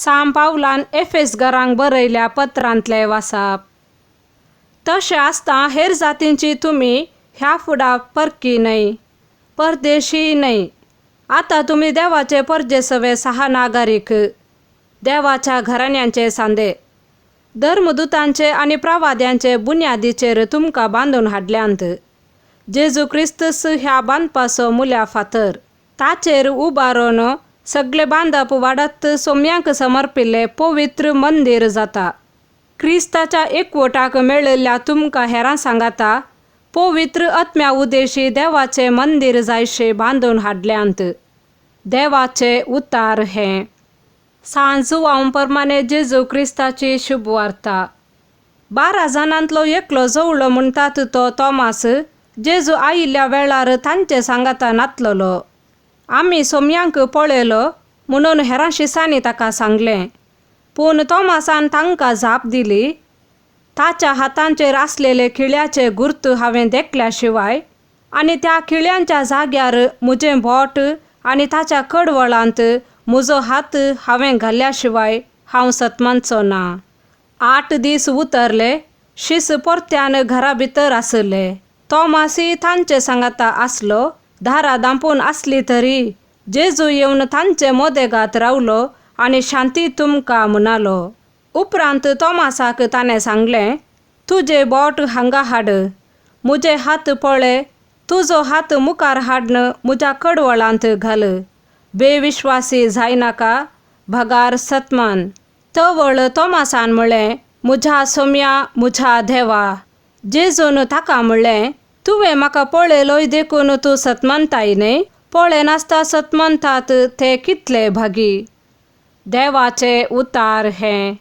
सांब पावलान एफेसकारांक बरयल्या पत्रांतले वाचप. तशें आसता हेर जातींची तुमी ह्या फुडा परकी न्हय, परदेशी न्हय. आतां तुमी देवाचे परजेसवे सहा नागरीक, देवाच्या घराण्यांचे सांदे. धर्मदूतांचे आनी प्रवाद्यांचे बुन्यादीचेर तुमकां बांदून हाडल्यांत. जेजू क्रिस्तस ह्या बांदपाचो मुल्या फातर. ताचेर उबारून सगळे बांदप वाडत सोम्यांक समर्पिल्ले पवित्र मंदीर जाता. क्रिस्ताच्या एकवटाक मेळिल्ल्या तुमकां हेरां सांगता, पवित्र आत्म्या उदेशी देवाचे मंदीर जायशे बांदून हाडल्यांत. देवाचे उतार हे. सांज प्रमाणे जेजू क्रिस्ताची शुभ वार्ता. 12 जाणांतलो एकलो जवळो म्हणटात तो तोमास जेजू आयिल्ल्या वेळार तांचे सांगाता नातलोलो. आमी सोम्यांक पळयलो म्हणून हेरां शिसांनी ताका सांगलें. पूण तोमासान तांकां जाप दिली, ताच्या हातांचेर आसलेले खिळ्याचे गुर्त हांवें देखल्या शिवाय आनी त्या खिळ्यांच्या जाग्यार म्हजें बोट आनी ताच्या कडवळांत म्हजो हात हांवें घाल्ल्या शिवाय हांव सतमानचो ना. 8 दीस उतरले. शीस परत्यान घरा भितर आसले. तोमासी तांचे सांगाता आसलो. दारां धांपून आसली तरी जेजू येवन तांचे मदेगांत रावलो आनी शांती तुमकां म्हणालो. उपरांत तोमासाक ताणें सांगलें, तुजें बोट हांगा हाड, म्हजे हात पळय, तुजो हात मुखार हाडन म्हज्या कडवळांत घाल. बेविश्वासी जायनाका, भगार सतमान. तवळ तोमासान म्हणलें, म्हज्या सोम्या, म्हज्या देवा. जेजून ताका म्हणलें, तुवें म्हाका पळयलोय देखून तूं सतमनताय न्हय? पळय नासता सतमनतात ते कितले भागी. देवाचे उतार हे.